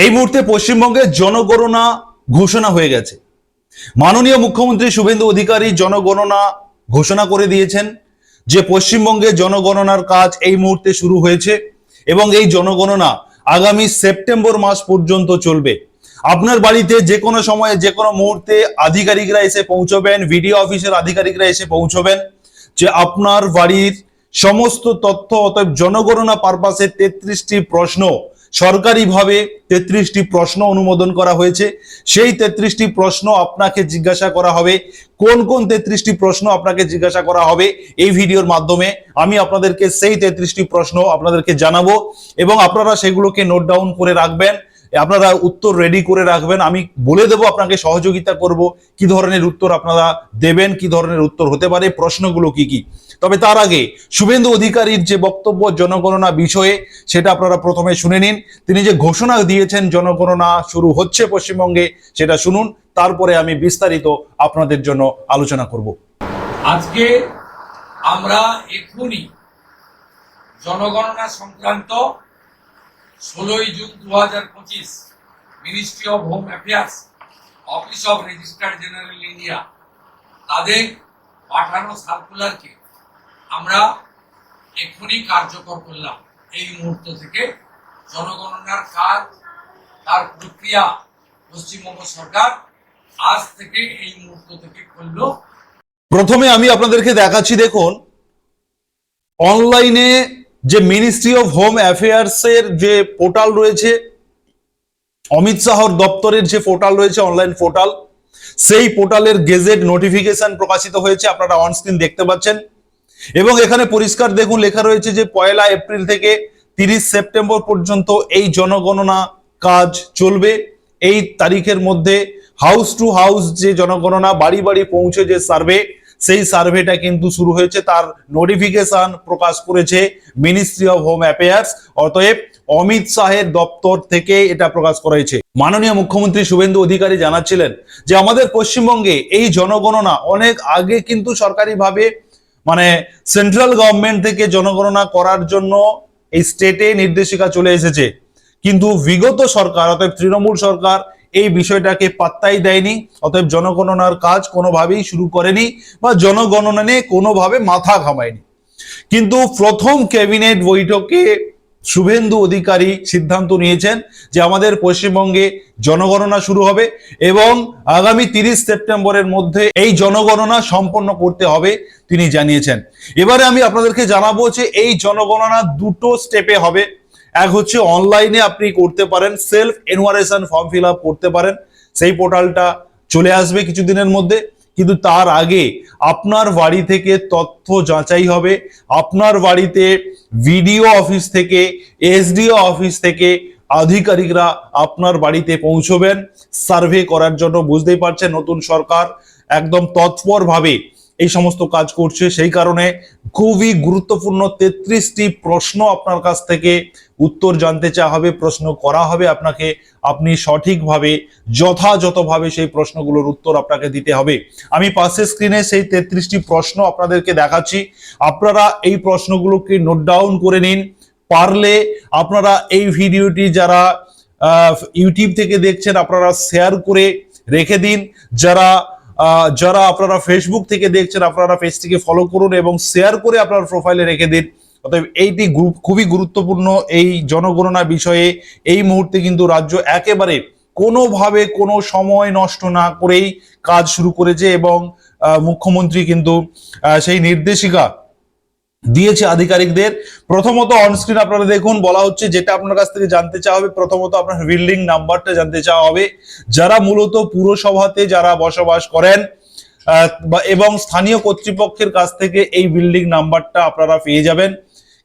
এই মুহূর্তে পশ্চিমবঙ্গের জনগণনা ঘোষণা হয়ে গেছে। মাননীয় মুখ্যমন্ত্রী শুভেন্দু অধিকারী জনগণনা ঘোষণা করে দিয়েছেন যে পশ্চিমবঙ্গে জনগণনার কাজ এই মুহূর্তে শুরু হয়েছে এবং এই জনগণনা আগামী সেপ্টেম্বর মাস পর্যন্ত চলবে। আপনার বাড়িতে যে কোনো সময়ে যে কোনো মুহূর্তে আধিকারিকরা এসে পৌঁছবেন, ভিডিও অফিসের আধিকারিকরা এসে পৌঁছবেন যে আপনার বাড়ির সমস্ত তথ্য, অতএব জনগণনা পারপাসে 33টি প্রশ্ন সরকারিভাবে 33টি প্রশ্ন অনুমোদন করা হয়েছে। সেই 33টি প্রশ্ন আপনাকে জিজ্ঞাসা করা হবে। কোন কোন 33টি প্রশ্ন আপনাকে জিজ্ঞাসা করা হবে এই ভিডিওর মাধ্যমে আমি আপনাদেরকে সেই 33টি প্রশ্ন আপনাদেরকে জানাবো এবং আপনারা সেগুলোকে নোট ডাউন করে রাখবেন। আপনারা উত্তর রেডি করে রাখবেন। আমি বলে দেব, আপনাকে সহযোগিতা করব কি ধরনের উত্তর আপনারা দেবেন, কি ধরনের উত্তর হতে পারে, প্রশ্নগুলো কি কি। তবে তার আগে শুভেন্দু অধিকারীর যে বক্তব্য জনগণনা বিষয়ে সেটা আপনারা প্রথমে শুনে নিন। তিনি যে ঘোষণা দিয়েছেন জনগণনা শুরু হচ্ছে পশ্চিমবঙ্গে, সেটা শুনুন, তারপরে আমি বিস্তারিত আপনাদের জন্য আলোচনা করব। আজকে আমরা এখনই জনগণনা সংক্রান্ত 16 June 2025 ministry of home affairs, office of registrar general India তাদের পাঠানো সার্কুলারকে আমরা এখনই কার্যকর করলাম। এই মুহূর্ত থেকে জনগণনার কাজ, তার প্রক্রিয়া পশ্চিমবঙ্গ সরকার আজ থেকে এই মুহূর্ত থেকে করলো। প্রথমে আমি আপনাদেরকে দেখাচ্ছি, দেখুন অনলাইনে যে মিনিস্ট্রি অফ হোম অ্যাফেয়ার্স এর যে পোর্টাল রয়েছে, অমিত শাহর দপ্তরের যে পোর্টাল রয়েছে, অনলাইন পোর্টাল, সেই পোর্টালের গেজেট নোটিফিকেশন প্রকাশিত হয়েছে, আপনারা অন স্ক্রিন দেখতে পাচ্ছেন। এবং এখানে পরিষ্কার দেখুন লেখা রয়েছে যে 1 এপ্রিল থেকে 30 সেপ্টেম্বর পর্যন্ত এই জনগণনা কাজ চলবে। এই তারিখের মধ্যে হাউস টু হাউস যে জনগণনা, বাড়ি বাড়ি পৌঁছে যে সার্ভে, সেই সার্ভেটা কিন্তু শুরু হয়েছে, তার নোটিফিকেশন প্রকাশ করেছে মিনিস্ট্রি অফ হোম অ্যাফেয়ার্স। অতএব অমিত শাহের দপ্তর থেকে এটা প্রকাশ করা হয়েছে। মাননীয় মুখ্যমন্ত্রী শুভেন্দু অধিকারী জানাচ্ছিলেন যে আমাদের পশ্চিমবঙ্গে এই জনগণনা অনেক আগে কিন্তু সরকারিভাবে মানে সেন্ট্রাল গভর্নমেন্ট থেকে জনগণনা করার জন্য এই স্টেটে নির্দেশিকা চলে এসেছে, কিন্তু বিগত সরকার অর্থাৎ তৃণমূল সরকার এই বিষয়টাকে পাত্তাই দেয়নি। অতএব জনগণনার কাজ কোনোভাবেই শুরু করেনি বা জনগণনা নিয়ে কোনোভাবে মাথা ঘামায়নি। কিন্তু প্রথম ক্যাবিনেট বৈঠকে শুভেন্দু অধিকারী সিদ্ধান্ত নিয়েছেন যে আমাদের পশ্চিমবঙ্গে জনগণনা শুরু হবে এবং আগামী 30 সেপ্টেম্বরের মধ্যে এই জনগণনা সম্পন্ন করতে হবে তিনি জানিয়েছেন। এবারে আমি আপনাদেরকে জানাবো যে এই জনগণনা দুটো স্টেপে হবে। এক হচ্ছে অনলাইনে আপনি করতে পারেন, self enumeration form fill up করতে পারেন, সেই পোর্টালটা চলে আসবে কিছুদিনের মধ্যে। কিন্তু তার আগে আপনার বাড়ি থেকে তথ্য যাচাই হবে। আপনার বাড়িতে ভিডিও অফিস থেকে, এসডিও অফিস থেকে আধিকারিকরা আপনার বাড়িতে পৌঁছবেন সার্ভে করার জন্য। বুঝতেই পারছেন নতুন সরকার একদম তৎপরভাবে এই সমস্ত কাজ করছে, সেই কারণে খুবই গুরুত্বপূর্ণ 33টি প্রশ্ন আপনার কাছ থেকে উত্তর জানতে চাওয়া হবে, প্রশ্ন করা হবে আপনাকে। আপনি সঠিকভাবে যথাযথভাবে সেই প্রশ্নগুলোর উত্তর আপনাকে দিতে হবে। আমি পাশের স্ক্রিনে সেই 33টি প্রশ্ন আপনাদেরকে দেখাচ্ছি, আপনারা এই প্রশ্নগুলোকে নোট ডাউন করে নিন। পারলে আপনারা এই ভিডিওটি যারা ইউটিউব থেকে দেখছেন আপনারা শেয়ার করে রেখে দিন, যারা আপনারা ফেসবুক থেকে দেখছেন আপনারা পেজটিকে ফলো করুন এবং শেয়ার করে আপনার প্রোফাইলে রেখে দিন। অতএব এইটি খুবই গুরুত্বপূর্ণ। এই জনগণনা বিষয়ে এই মুহূর্তে কিন্তু রাজ্য একেবারে কোনোভাবে কোনো সময় নষ্ট না করেই কাজ শুরু করেছে এবং মুখ্যমন্ত্রী কিন্তু সেই নির্দেশিকা দিয়েছে আধিকারিকদের। প্রথমত অনস্ক্রিন আপনারা দেখুন বলা হচ্ছে, যেটা আপনার কাছ থেকে জানতে চাওয়া হবে, প্রথমত আপনার বিল্ডিং নাম্বারটা জানতে চাওয়া হবে। যারা মূলত পুরসভাতে যারা বসবাস করেন এবং স্থানীয় কর্তৃপক্ষের কাছ থেকে এই বিল্ডিং নাম্বারটা আপনারা পেয়ে যাবেন।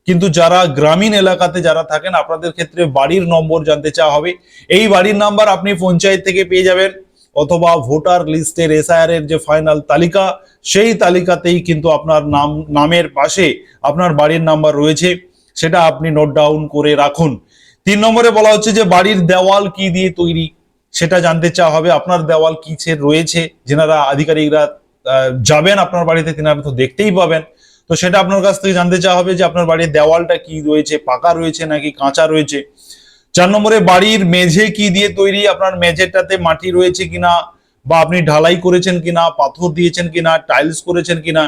কিন্তু যারা গ্রামীণ এলাকাতে যারা থাকেন আপনাদের ক্ষেত্রে বাড়ির নম্বর জানতে চাওয়া হবে। এই বাড়ির নাম্বার আপনি পঞ্চায়েত থেকে পেয়ে যাবেন অথবা ভোটার লিস্টের এসআইআর এর যে ফাইনাল তালিকা, সেই তালিকাতেই কিন্তু আপনার নামের পাশে আপনার বাড়ির নাম্বার রয়েছে, সেটা আপনি নোট ডাউন করে রাখুন। 3 নম্বরে বলা হচ্ছে যে বাড়ির দেওয়াল কি দিয়ে তৈরি, সেটা জানতে চাওয়া হবে। আপনার দেওয়াল কিসের রয়েছে, যেনারা আধিকারিকরা যাবেন আপনার বাড়িতে তিনারা তো দেখতেই পাবেন, তো সেটা আপনার কাছ থেকে জানতে চাওয়া হবে যে আপনার বাড়ির দেওয়ালটা কি রয়েছে, পাকা রয়েছে নাকি কাঁচা রয়েছে। 4 নম্বরে বাড়ির মেঝে কি দিয়ে তৈরি, আপনার মেঝেটাতে মাটি রয়েছে কিনা, বা আপনি ঢালাই করেছেন কিনা, পাথর দিয়েছেন কিনা, টাইলস করেছেন কিনা,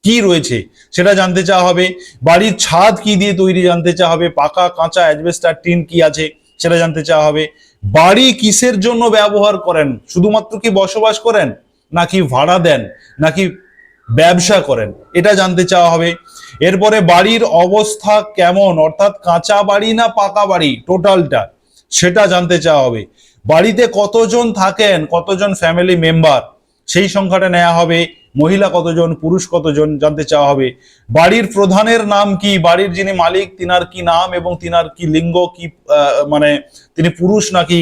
কি রয়েছে সেটা জানতে চাওয়া হবে। বাড়ির ছাদ কি দিয়ে তৈরি জানতে চাওয়া হবে। পাকা, কাঁচা, অ্যাজবেস্টার, টিন কি আছে সেটা জানতে চাওয়া হবে। বাড়ি কিসের জন্য ব্যবহার করেন, শুধুমাত্র কি বসবাস করেন, নাকি ভাড়া দেন, নাকি ব্যবসা করেন, এটা জানতে চাওয়া হবে। এরপরে বাড়ির অবস্থা কেমন, অর্থাৎ কাঁচা বাড়ি না পাকা বাড়ি, টোটালটা সেটা জানতে চাওয়া হবে। বাড়িতে কতজন থাকেন, কতজন ফ্যামিলি মেম্বার, সেই সংখ্যাটা নেওয়া হবে। মহিলা কতজন, পুরুষ কতজন জানতে চাওয়া হবে। বাড়ির প্রধানের নাম কি, বাড়ির যিনি মালিক তিনার কি নাম এবং তিনার কি লিঙ্গ, কি মানে তিনি পুরুষ নাকি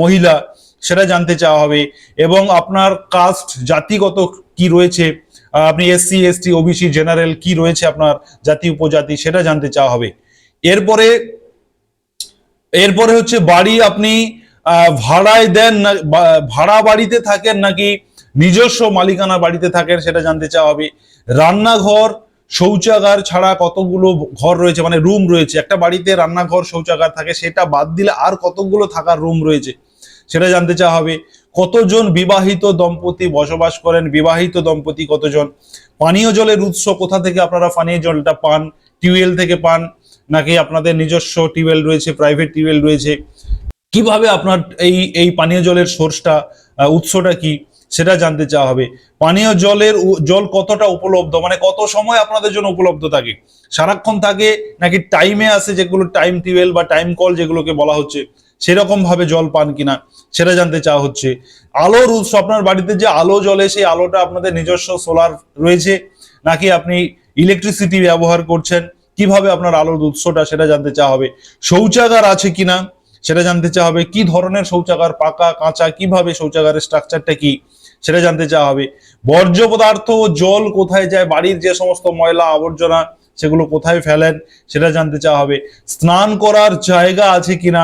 মহিলা, সেটা জানতে চাওয়া হবে। এবং আপনার কাস্ট, জাতিগত কি রয়েছে, আপনি এসসি, এসটি, ওবিসি, জেনারেল কি রয়েছে আপনার জাতি উপজাতি, সেটা জানতে চাওয়া হবে। এরপরে এরপরে হচ্ছে বাড়ি আপনি ভাড়ায় দেন না, ভাড়া বাড়িতে থাকেন নাকি নিজস্ব মালিকানা বাড়িতে থাকেন, সেটা জানতে চাওয়া হবে। রান্নাঘর, শৌচাগার ছাড়া কতগুলো ঘর রয়েছে, মানে রুম রয়েছে, একটা বাড়িতে রান্নাঘর, শৌচাগার থাকে, সেটা বাদ দিলে আর কতগুলো থাকার রুম রয়েছে সেটা জানতে চাওয়া হবে। কতজন বিবাহিত দম্পতি বসবাস করেন, বিবাহিত দম্পতি কতজন। পানীয় জলের উৎস কোথা থেকে আপনারা পানীয় জলটা পান, টিউবওয়েল থেকে পান নাকি আপনাদের নিজস্ব টিউবওয়েল রয়েছে, প্রাইভেট টিউবওয়েল রয়েছে, কিভাবে আপনার এই পানীয় জলের সোর্সটা, উৎসটা কি সেটা জানতে চাওয়া হবে। পানীয় জল কতটা উপলব্ধ, মানে কত সময় আপনাদের জন্য উপলব্ধ থাকে, সারাক্ষণ থাকে নাকি টাইমে আসে, যেগুলো টাইম টিউবওয়েল বা টাইম কল যেগুলোকে বলা হচ্ছে, সেরকম ভাবে জল পান কিনা সেটা জানতে চাওয়া হচ্ছে। আলোর উৎস, আপনার বাড়িতে যে আলো জ্বলে সেই আলোটা আপনাদের নিজস্ব সোলার রয়েছে নাকি আপনি ইলেকট্রিসিটি ব্যবহার করছেন, কিভাবে আপনার আলোর উৎসটা সেটা জানতে চাওয়া হবে। শৌচাগার আছে কিনা সেটা জানতে চাওয়া হবে। কি ধরনের শৌচাগার, পাকা, কাঁচা, কিভাবে শৌচাগারের স্ট্রাকচারটা কি সেটা জানতে চাওয়া হবে। বর্জ্য পদার্থ ও জল কোথায় যায়, বাড়ির যে সমস্ত ময়লা আবর্জনা সেগুলো কোথায় ফেলেন সেটা জানতে চাওয়া হবে। স্নান করার জায়গা আছে কিনা,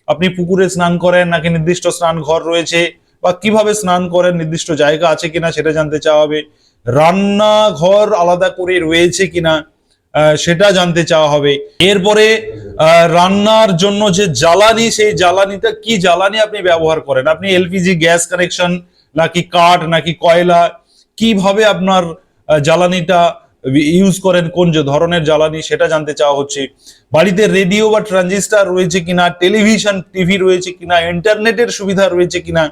আপনি পুকুরে স্নান করেন নাকি নির্দিষ্ট স্নান ঘর রয়েছে, বা কিভাবে স্নান করেন, নির্দিষ্ট জায়গা আছে কিনা সেটা জানতে চাওয়া হবে। রান্নাঘর আলাদা করে রয়েছে কিনা সেটা জানতে চাওয়া হবে। এরপরে রান্নার জন্য যে জ্বালানি, সেই জ্বালানিটা কি জ্বালানি আপনি ব্যবহার করেন, আপনি এলপিজি গ্যাস কানেকশন নাকি কাঠ নাকি কয়লা, কিভাবে আপনার জ্বালানিটা ইউজ করেন, কোন যে ধরনের জ্বালানি সেটা জানতে চাওয়া হচ্ছে। বাড়িতে রেডিও বা ট্রানজিস্টার রয়েছে কিনা, টেলিভিশন টিভি রয়েছে কিনা, ইন্টারনেটের সুবিধা রয়েছে কিনা,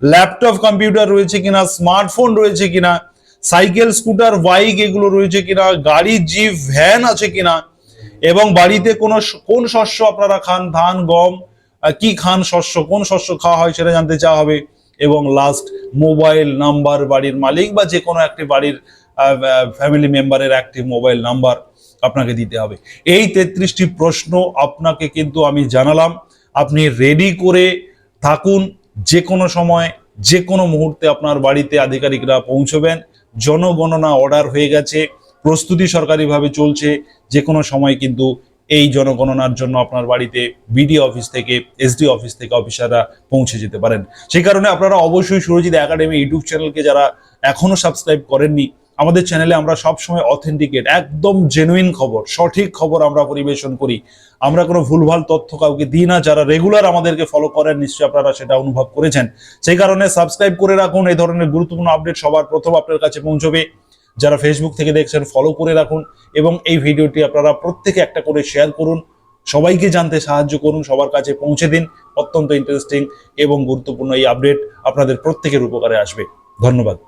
ল্যাপটপ কম্পিউটার রয়েছে কিনা, স্মার্টফোন রয়েছে কিনা, সাইকেল, স্কুটার, বাইক এগুলো রয়েছে কিনা, গাড়ি, জিপ, ভ্যান আছে কিনা, এবং বাড়িতে কোন শস্য আপনারা খান, ধান, গম, কি খান শস্য, কোন শস্য খাওয়া হয় সেটা জানতে চাওয়া হবে। এবং লাস্ট, মোবাইল নাম্বার, বাড়ির মালিক বা যে কোনো একটি বাড়ির ফ্যামিলি মেম্বারের একটি মোবাইল নাম্বার আপনাকে দিতে হবে। এই 33টি প্রশ্ন আপনাকে কিন্তু আমি জানালাম, আপনি রেডি করে থাকুন। যে কোনো সময়, যে কোনো মুহূর্তে আপনার বাড়িতে আধিকারিকরা পৌঁছবেন। জনগণনা অর্ডার হয়ে গেছে, প্রস্তুতি সরকারিভাবে চলছে, যে কোনো সময় কিন্তু এই জনগণনার জন্য আপনার বাড়িতে বিডি অফিস থেকে, এসডি অফিস থেকে অফিসাররা পৌঁছে যেতে পারেন। সেই কারণে আপনারা অবশ্যই সুরজিৎ একাডেমি ইউটিউব চ্যানেলকে যারা এখনো সাবস্ক্রাইব করেননি, আমাদের চ্যানেলে আমরা সবসময় অথেন্টিকেট, একদম জেনুইন খবর, সঠিক খবর আমরা পরিবেশন করি। আমরা কোনো ভুলভাল তথ্য কাউকে দিই না। যারা রেগুলার আমাদেরকে ফলো করেন নিশ্চয়ই আপনারা সেটা অনুভব করেছেন। সেই কারণে সাবস্ক্রাইব করে রাখুন, এই ধরনের গুরুত্বপূর্ণ আপডেট সবার প্রথম আপনার কাছে পৌঁছবে। যারা ফেসবুক থেকে দেখছেন ফলো করে রাখুন, এবং এই ভিডিওটি আপনারা প্রত্যেকে একটা করে শেয়ার করুন, সবাইকে জানতে সাহায্য করুন, সবার কাছে পৌঁছে দিন। অত্যন্ত ইন্টারেস্টিং এবং গুরুত্বপূর্ণ এই আপডেট আপনাদের প্রত্যেকের উপকারে আসবে। ধন্যবাদ।